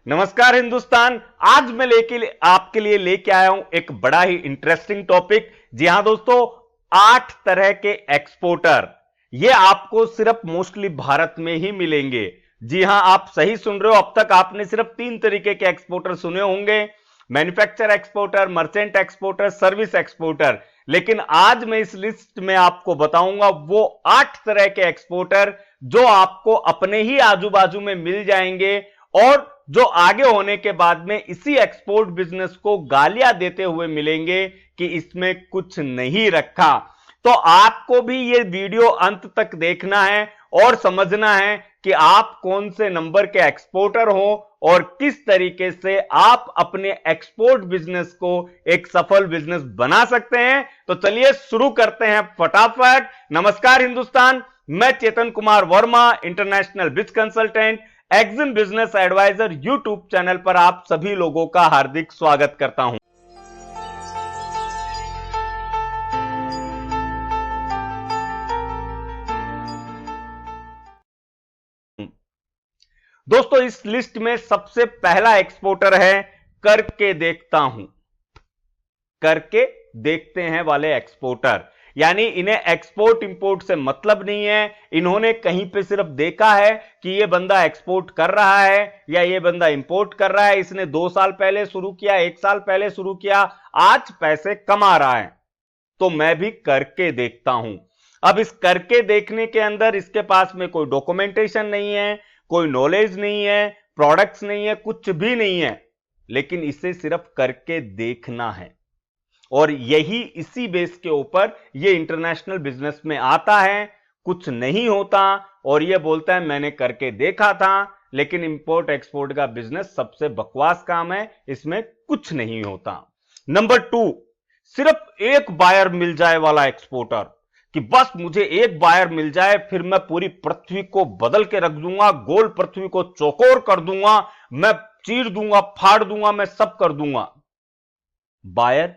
नमस्कार हिंदुस्तान। आज मैं आपके लिए लेके आया हूं एक बड़ा ही इंटरेस्टिंग टॉपिक। जी हां दोस्तों, 8 तरह के एक्सपोर्टर ये आपको सिर्फ मोस्टली भारत में ही मिलेंगे। जी हां, आप सही सुन रहे हो। अब तक आपने सिर्फ 3 तरीके के एक्सपोर्टर सुने होंगे, manufacture exporter, merchant exporter, service exporter. लेकिन आज मैं इस लिस्ट में आपको बताऊंगा वो 8 तरह के एक्सपोर्टर जो आपको अपने ही आजू बाजू में मिल जाएंगे और जो आगे होने के बाद में इसी एक्सपोर्ट बिजनेस को गालियां देते हुए मिलेंगे कि इसमें कुछ नहीं रखा। तो आपको भी ये वीडियो अंत तक देखना है और समझना है कि आप कौन से नंबर के एक्सपोर्टर हो और किस तरीके से आप अपने एक्सपोर्ट बिजनेस को एक सफल बिजनेस बना सकते हैं। तो चलिए शुरू करते हैं फटाफट। नमस्कार हिंदुस्तान, मैं Chetan Kumar Verma, international biz consultant, EXIM business advisor YouTube channel पर आप सभी लोगों का हार्दिक स्वागत करता हूं। दोस्तों, इस लिस्ट में सबसे पहला एक्सपोर्टर है करके देखता हूं, करके देखते हैं वाले एक्सपोर्टर। यानी इन्हें एक्सपोर्ट इंपोर्ट से मतलब नहीं है। इन्होंने कहीं पे सिर्फ देखा है कि ये बंदा एक्सपोर्ट कर रहा है या ये बंदा इंपोर्ट कर रहा है, इसने 2 साल पहले शुरू किया, 1 साल पहले शुरू किया, आज पैसे कमा रहा है, तो मैं भी करके देखता हूं। अब इस करके देखने के अंदर इसके पास में कोई डॉक्यूमेंटेशन नहीं है, कोई नॉलेज नहीं है, प्रोडक्ट्स नहीं है, कुछ भी नहीं है, लेकिन इसे सिर्फ करके देखना है। और यही इसी बेस के ऊपर ये इंटरनेशनल बिजनेस में आता है। कुछ नहीं होता और ये बोलता है मैंने करके देखा था। लेकिन इंपोर्ट एक्सपोर्ट का बिजनेस सबसे बकवास काम है, इसमें कुछ नहीं होता। नंबर 2, सिर्फ एक बायर मिल जाए वाला एक्सपोर्टर, कि बस मुझे एक बायर मिल जाए फिर मैं पूरी पृथ्वी को बदल के रख दूंगा, गोल पृथ्वी को चौकोर कर दूंगा, मैं चीर दूंगा, फाड़ दूंगा, मैं सब कर दूंगा। बायर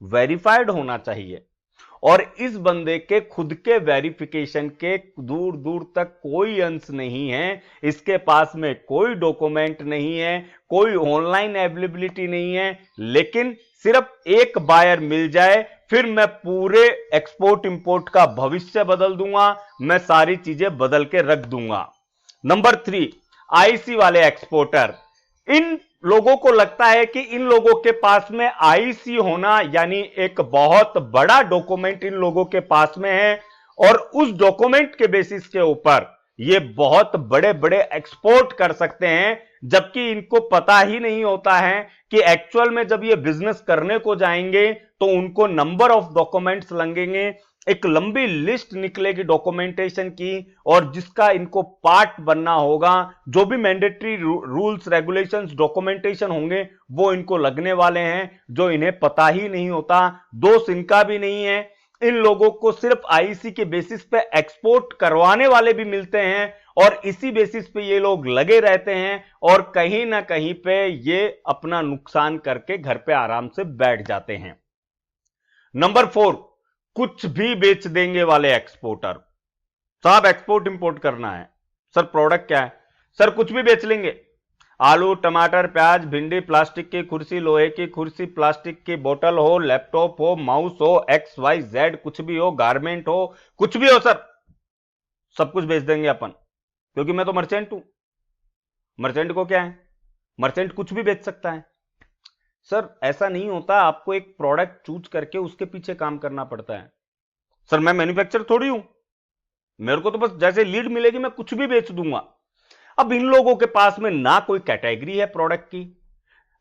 वेरीफाइड होना चाहिए और इस बंदे के खुद के वेरिफिकेशन के दूर दूर तक कोई अंश नहीं है। इसके पास में कोई डॉक्यूमेंट नहीं है, कोई ऑनलाइन अवेलेबिलिटी नहीं है, लेकिन सिर्फ एक बायर मिल जाए फिर मैं पूरे एक्सपोर्ट इंपोर्ट का भविष्य बदल दूंगा, मैं सारी चीजें बदल के रख दूंगा। नंबर 3, आईसी वाले एक्सपोर्टर। इन लोगों को लगता है कि इन लोगों के पास में आईसी होना यानी एक बहुत बड़ा डॉक्यूमेंट इन लोगों के पास में है और उस डॉक्यूमेंट के बेसिस के ऊपर ये बहुत बड़े बड़े एक्सपोर्ट कर सकते हैं, जबकि इनको पता ही नहीं होता है कि एक्चुअल में जब ये बिजनेस करने को जाएंगे तो उनको नंबर ऑफ डॉक्यूमेंट्स लगेंगे, एक लंबी लिस्ट निकलेगी डॉक्यूमेंटेशन की, और जिसका इनको पार्ट बनना होगा। जो भी मैंडेटरी रूल्स रेगुलेशंस डॉक्यूमेंटेशन होंगे वो इनको लगने वाले हैं, जो इन्हें पता ही नहीं होता। दोष इनका भी नहीं है, इन लोगों को सिर्फ आईसी के बेसिस पे एक्सपोर्ट करवाने वाले भी मिलते हैं और इसी बेसिस पे ये लोग लगे रहते हैं और कहीं ना कहीं पे ये अपना नुकसान करके घर पे आराम से बैठ जाते हैं। नंबर 4, कुछ भी बेच देंगे वाले एक्सपोर्टर। साहब एक्सपोर्ट इंपोर्ट करना है, सर प्रोडक्ट क्या है, सर कुछ भी बेच लेंगे। आलू, टमाटर, प्याज, भिंडी, प्लास्टिक की कुर्सी, लोहे की कुर्सी, प्लास्टिक की बोतल हो, लैपटॉप हो, माउस हो, XYZ कुछ भी हो, गारमेंट हो, कुछ भी हो सर, सब कुछ बेच देंगे अपन, क्योंकि मैं तो मर्चेंट हूं। मर्चेंट को क्या है, मर्चेंट कुछ भी बेच सकता है। सर ऐसा नहीं होता, आपको एक प्रोडक्ट चूज करके उसके पीछे काम करना पड़ता है। सर मैं मैन्युफैक्चरर थोड़ी हूं, मेरे को तो बस जैसे लीड मिलेगी मैं कुछ भी बेच दूंगा। अब इन लोगों के पास में ना कोई कैटेगरी है प्रोडक्ट की।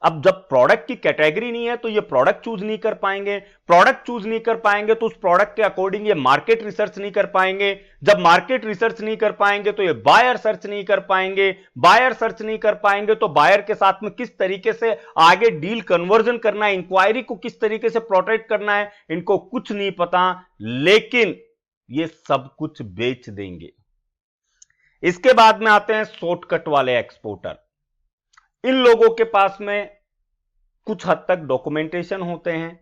अब जब प्रोडक्ट की कैटेगरी नहीं है तो ये प्रोडक्ट चूज नहीं कर पाएंगे, प्रोडक्ट चूज नहीं कर पाएंगे तो उस प्रोडक्ट के अकॉर्डिंग ये मार्केट रिसर्च नहीं कर पाएंगे, जब मार्केट रिसर्च नहीं कर पाएंगे तो ये बायर सर्च नहीं कर पाएंगे, बायर सर्च नहीं कर पाएंगे तो बायर के साथ में किस तरीके से आगे डील कन्वर्जन करना है, इंक्वायरी को किस तरीके से प्रोटेक्ट करना है, इनको कुछ नहीं पता, लेकिन ये सब कुछ बेच देंगे। इसके बाद में आते हैं शॉर्टकट वाले एक्सपोर्टर। इन लोगों के पास में कुछ हद तक डॉक्यूमेंटेशन होते हैं,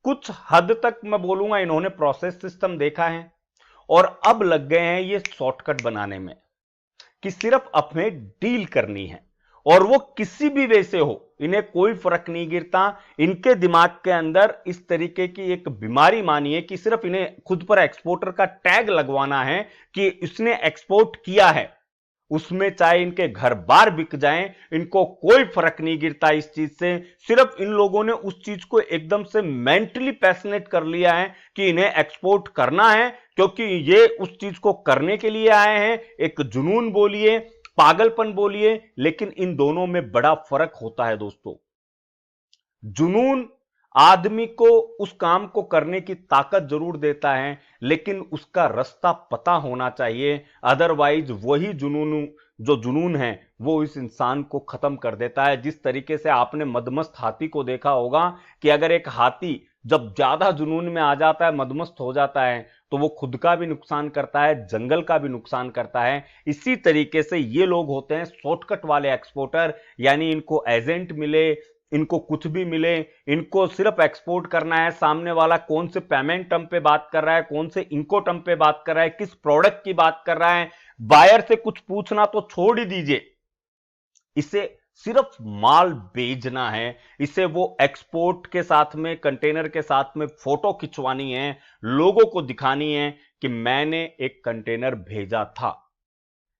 कुछ हद तक मैं बोलूंगा इन्होंने प्रोसेस सिस्टम देखा है और अब लग गए हैं ये शॉर्टकट बनाने में कि सिर्फ अपने डील करनी है और वो किसी भी वे से हो, इन्हें कोई फर्क नहीं गिरता। इनके दिमाग के अंदर इस तरीके की एक बीमारी मानी है कि सिर्फ इन्हें खुद पर एक्सपोर्टर का टैग लगवाना है कि इसने एक्सपोर्ट किया है, उसमें चाहे इनके घर बार बिक जाएं, इनको कोई फर्क नहीं गिरता इस चीज से। सिर्फ इन लोगों ने उस चीज को एकदम से मेंटली पैशनेट कर लिया है कि इन्हें एक्सपोर्ट करना है, क्योंकि ये उस चीज को करने के लिए आए हैं। एक जुनून बोलिए, पागलपन बोलिए, लेकिन इन दोनों में बड़ा फर्क होता है दोस्तों। जुनून आदमी को उस काम को करने की ताकत जरूर देता है, लेकिन उसका रास्ता पता होना चाहिए, अदरवाइज वही जुनून है वो इस इंसान को खत्म कर देता है। जिस तरीके से आपने मदमस्त हाथी को देखा होगा कि अगर एक हाथी जब ज्यादा जुनून में आ जाता है, मदमस्त हो जाता है, तो वो खुद का भी नुकसान करता है, जंगल का भी नुकसान करता है। इसी तरीके से ये लोग होते हैं शॉर्टकट वाले एक्सपोर्टर, यानी इनको एजेंट मिले, इनको कुछ भी मिले, इनको सिर्फ एक्सपोर्ट करना है। सामने वाला कौन से पेमेंट टर्म पे बात कर रहा है, कौन से इनको टर्म पे बात कर रहा है, किस प्रोडक्ट की बात कर रहा है, बायर से कुछ पूछना तो छोड़ ही दीजिए। इसे सिर्फ माल भेजना है, इसे वो एक्सपोर्ट के साथ में, कंटेनर के साथ में फोटो खिंचवानी है, लोगों को दिखानी है कि मैंने एक कंटेनर भेजा था।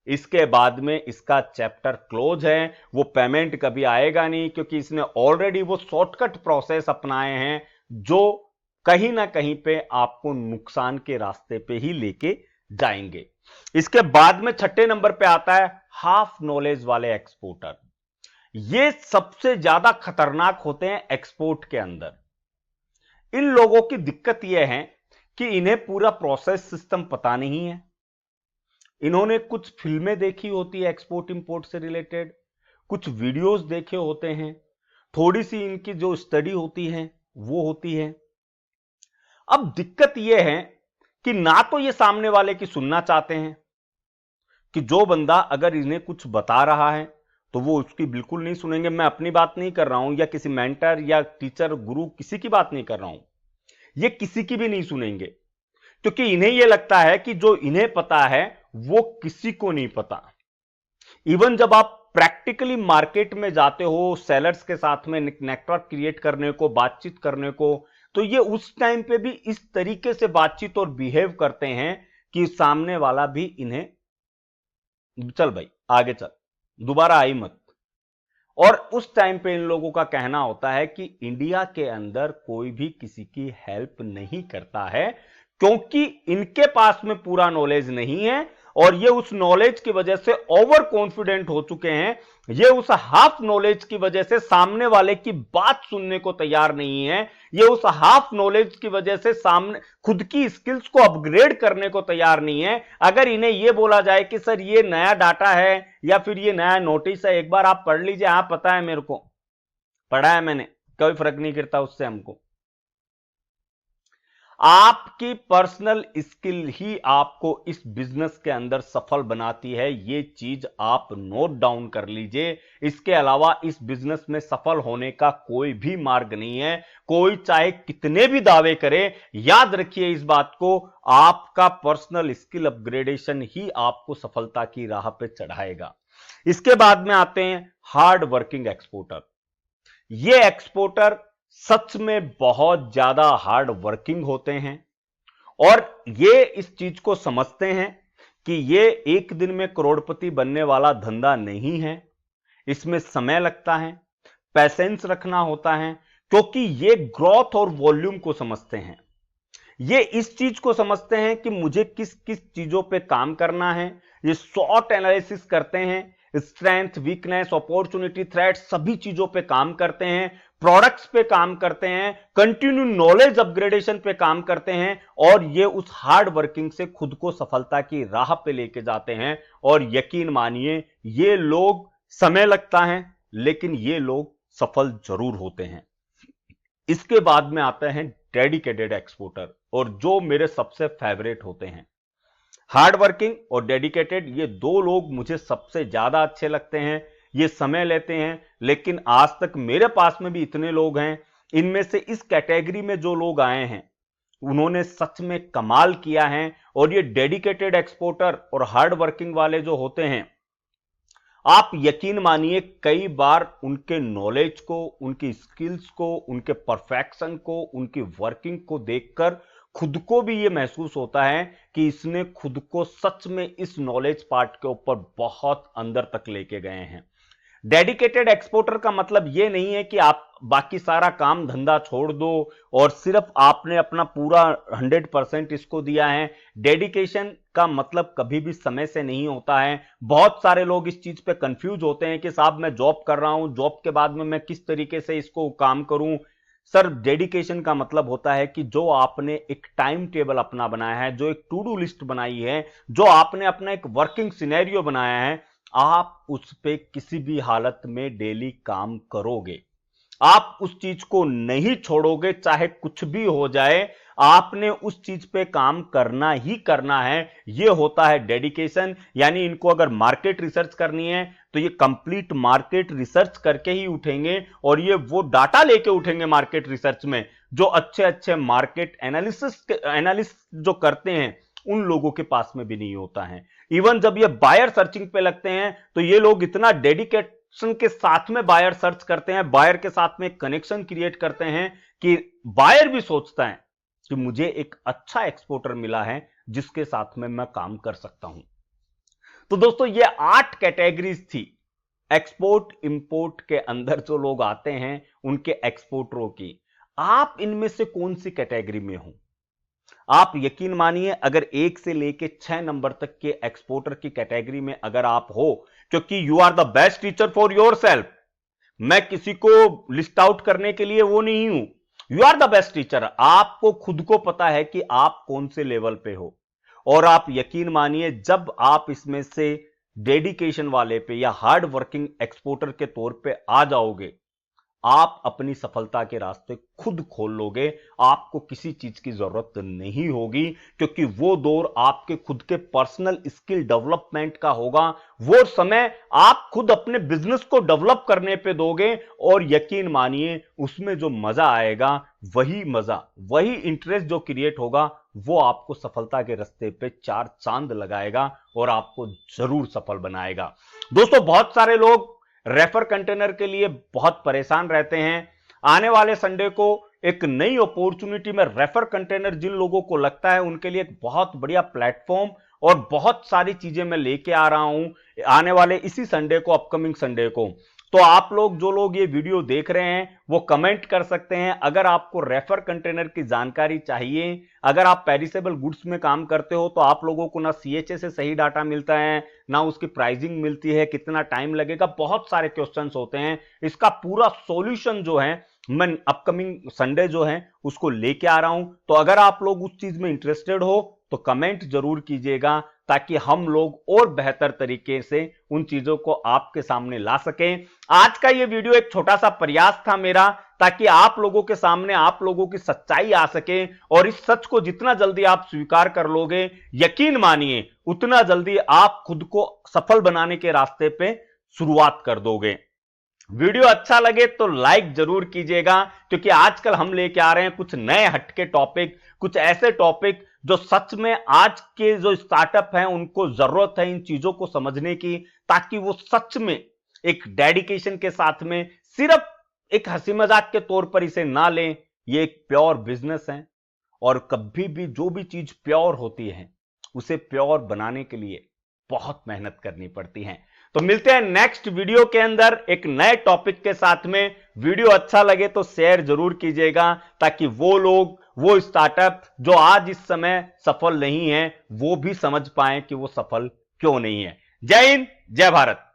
इसके बाद में इसका चैप्टर क्लोज है, वो पेमेंट कभी आएगा नहीं, क्योंकि इसने ऑलरेडी वो शॉर्टकट प्रोसेस अपनाए हैं जो कहीं ना कहीं पे आपको नुकसान के रास्ते पे ही लेके जाएंगे। इसके बाद में छठे नंबर पे आता है हाफ नॉलेज वाले एक्सपोर्टर। ये सबसे ज्यादा खतरनाक होते हैं एक्सपोर्ट के अंदर। इन लोगों की दिक्कत यह है कि इन्हें पूरा प्रोसेस सिस्टम पता नहीं है। इन्होंने कुछ फिल्में देखी होती है एक्सपोर्ट इंपोर्ट से रिलेटेड, कुछ वीडियोस देखे होते हैं, थोड़ी सी इनकी जो स्टडी होती है वो होती है। अब दिक्कत यह है कि ना तो ये सामने वाले की सुनना चाहते हैं, कि जो बंदा अगर इन्हें कुछ बता रहा है तो वो उसकी बिल्कुल नहीं सुनेंगे। मैं अपनी बात नहीं कर रहा हूं, या किसी मेंटर या टीचर गुरु किसी की बात नहीं कर रहा हूं, ये किसी की भी नहीं सुनेंगे, क्योंकि इन्हें यह लगता है कि जो इन्हें पता है वो किसी को नहीं पता। इवन जब आप प्रैक्टिकली मार्केट में जाते हो सेलर्स के साथ में नेटवर्क क्रिएट करने को, बातचीत करने को, तो ये उस टाइम पे भी इस तरीके से बातचीत और बिहेव करते हैं कि सामने वाला भी इन्हें, चल भाई आगे चल, दोबारा आई मत। और उस टाइम पे इन लोगों का कहना होता है कि इंडिया के अंदर कोई भी किसी की हेल्प नहीं करता है, क्योंकि इनके पास में पूरा नॉलेज नहीं है, और ये उस नॉलेज की वजह से ओवर कॉन्फिडेंट हो चुके हैं। ये उस हाफ नॉलेज की वजह से सामने वाले की बात सुनने को तैयार नहीं है। ये उस हाफ नॉलेज की वजह से सामने खुद की स्किल्स को अपग्रेड करने को तैयार नहीं है। अगर इन्हें यह बोला जाए कि सर ये नया डाटा है या फिर ये नया नोटिस है, एक बार आप पढ़ लीजिए, हाँ पता है मेरे को, पढ़ा है मैंने, कोई फर्क नहीं करता उससे हमको। आपकी पर्सनल स्किल ही आपको इस बिजनेस के अंदर सफल बनाती है, ये चीज आप नोट डाउन कर लीजिए। इसके अलावा इस बिजनेस में सफल होने का कोई भी मार्ग नहीं है। कोई चाहे कितने भी दावे करे, याद रखिए इस बात को, आपका पर्सनल स्किल अपग्रेडेशन ही आपको सफलता की राह पे चढ़ाएगा। इसके बाद में आते हैं हार्ड वर्किंग एक्सपोर्टर। ये एक्सपोर्टर सच में बहुत ज्यादा हार्ड वर्किंग होते हैं, और ये इस चीज को समझते हैं कि ये एक दिन में करोड़पति बनने वाला धंधा नहीं है। इसमें समय लगता है, पैसेंस रखना होता है, क्योंकि ये ग्रोथ और वॉल्यूम को समझते हैं। ये इस चीज को समझते हैं कि मुझे किस किस चीजों पे काम करना है। ये शॉर्ट एनालिसिस करते हैं, स्ट्रेंथ, वीकनेस, अपॉर्चुनिटी, थ्रेट, सभी चीजों पे काम करते हैं, प्रोडक्ट्स पे काम करते हैं, कंटिन्यू नॉलेज अपग्रेडेशन पे काम करते हैं, और ये उस हार्ड वर्किंग से खुद को सफलता की राह पे लेके जाते हैं। और यकीन मानिए ये लोग, समय लगता है लेकिन ये लोग सफल जरूर होते हैं। इसके बाद में आते हैं डेडिकेटेड एक्सपोर्टर, और जो मेरे सबसे फेवरेट होते हैं। हार्ड वर्किंग और डेडिकेटेड, ये दो लोग मुझे सबसे ज्यादा अच्छे लगते हैं। ये समय लेते हैं, लेकिन आज तक मेरे पास में भी इतने लोग हैं, इनमें से इस कैटेगरी में जो लोग आए हैं उन्होंने सच में कमाल किया है। और ये डेडिकेटेड एक्सपोर्टर और हार्ड वर्किंग वाले जो होते हैं, आप यकीन मानिए कई बार उनके नॉलेज को, उनकी स्किल्स को, उनके परफेक्शन को, उनकी वर्किंग को देखकर खुद को भी यह महसूस होता है कि इसने खुद को सच में इस नॉलेज पार्ट के ऊपर बहुत अंदर तक लेके गए हैं। डेडिकेटेड एक्सपोर्टर का मतलब यह नहीं है कि आप बाकी सारा काम धंधा छोड़ दो और सिर्फ आपने अपना पूरा 100% इसको दिया है। डेडिकेशन का मतलब कभी भी समय से नहीं होता है। बहुत सारे लोग इस चीज पे कंफ्यूज होते हैं कि साहब मैं जॉब कर रहा हूं, जॉब के बाद में मैं किस तरीके से इसको काम करूं। सर, डेडिकेशन का मतलब होता है कि जो आपने एक टाइम टेबल अपना बनाया है, जो एक टू डू लिस्ट बनाई है, जो आपने अपना एक वर्किंग सिनेरियो बनाया है, आप उस पे किसी भी हालत में डेली काम करोगे। आप उस चीज को नहीं छोड़ोगे, चाहे कुछ भी हो जाए, आपने उस चीज पे काम करना ही करना है। यह होता है डेडिकेशन। यानी इनको अगर मार्केट रिसर्च करनी है तो ये कंप्लीट मार्केट रिसर्च करके ही उठेंगे और ये वो डाटा लेके उठेंगे मार्केट रिसर्च में जो अच्छे अच्छे मार्केट एनालिस्ट जो करते हैं उन लोगों के पास में भी नहीं होता है। इवन जब ये बायर सर्चिंग पे लगते हैं तो ये लोग इतना डेडिकेशन के साथ में बायर सर्च करते हैं, बायर के साथ में कनेक्शन क्रिएट करते हैं कि बायर भी सोचता है कि मुझे एक अच्छा एक्सपोर्टर मिला है जिसके साथ में मैं काम कर सकता हूं। तो दोस्तों, ये 8 कैटेगरीज थी एक्सपोर्ट इंपोर्ट के अंदर जो लोग आते हैं उनके एक्सपोर्टरों की। आप इनमें से कौन सी कैटेगरी में हो? आप यकीन मानिए अगर 1 से लेके 6 नंबर तक के एक्सपोर्टर की कैटेगरी में अगर आप हो, क्योंकि you are the best teacher for yourself. मैं किसी को लिस्ट आउट करने के लिए वो नहीं हूं। You are the best teacher. आपको खुद को पता है कि आप कौन से लेवल पे हो और आप यकीन मानिए जब आप इसमें से डेडिकेशन वाले पे या हार्ड वर्किंग एक्सपोर्टर के तौर पे आ जाओगे, आप अपनी सफलता के रास्ते खुद खोल लोगे। आपको किसी चीज की जरूरत नहीं होगी क्योंकि वो दौर आपके खुद के पर्सनल स्किल डेवलपमेंट का होगा। वो समय आप खुद अपने बिजनेस को डेवलप करने पे दोगे और यकीन मानिए उसमें जो मजा आएगा, वही मजा, वही इंटरेस्ट जो क्रिएट होगा, वो आपको सफलता के रास्ते पे 4 चांद लगाएगा और आपको जरूर सफल बनाएगा। दोस्तों, बहुत सारे लोग रेफर कंटेनर के लिए बहुत परेशान रहते हैं। आने वाले संडे को एक नई अपॉर्चुनिटी में रेफर कंटेनर जिन लोगों को लगता है उनके लिए एक बहुत बढ़िया प्लेटफॉर्म और बहुत सारी चीजें मैं लेके आ रहा हूं आने वाले इसी संडे को, अपकमिंग संडे को। तो आप लोग जो लोग ये वीडियो देख रहे हैं वो कमेंट कर सकते हैं अगर आपको रेफर कंटेनर की जानकारी चाहिए। अगर आप पेरिसेबल गुड्स में काम करते हो तो आप लोगों को ना सीएचए से सही डाटा मिलता है, ना उसकी प्राइसिंग मिलती है, कितना टाइम लगेगा, बहुत सारे क्वेश्चंस होते हैं। इसका पूरा सॉल्यूशन जो है मैं अपकमिंग संडे जो है उसको लेके आ रहा हूं। तो अगर आप लोग उस चीज में इंटरेस्टेड हो तो कमेंट जरूर कीजिएगा ताकि हम लोग और बेहतर तरीके से उन चीजों को आपके सामने ला सकें। आज का ये वीडियो एक छोटा सा प्रयास था मेरा ताकि आप लोगों के सामने आप लोगों की सच्चाई आ सके और इस सच को जितना जल्दी आप स्वीकार कर लोगे, यकीन मानिए उतना जल्दी आप खुद को सफल बनाने के रास्ते पे शुरुआत कर दोगे। वीडियो अच्छा लगे तो लाइक जरूर कीजिएगा क्योंकि आजकल हम लेके आ रहे हैं कुछ नए हटके टॉपिक, कुछ ऐसे टॉपिक जो सच में आज के जो स्टार्टअप हैं उनको जरूरत है इन चीजों को समझने की, ताकि वो सच में एक डेडिकेशन के साथ में सिर्फ एक हंसी मजाक के तौर पर इसे ना लें। ये एक प्योर बिजनेस है और कभी भी जो भी चीज प्योर होती है उसे प्योर बनाने के लिए बहुत मेहनत करनी पड़ती है। तो मिलते हैं नेक्स्ट वीडियो के अंदर एक नए टॉपिक के साथ में। वीडियो अच्छा लगे तो शेयर जरूर कीजिएगा ताकि वो लोग, वो स्टार्टअप जो आज इस समय सफल नहीं है, वो भी समझ पाए कि वो सफल क्यों नहीं है। जय हिंद, जय भारत।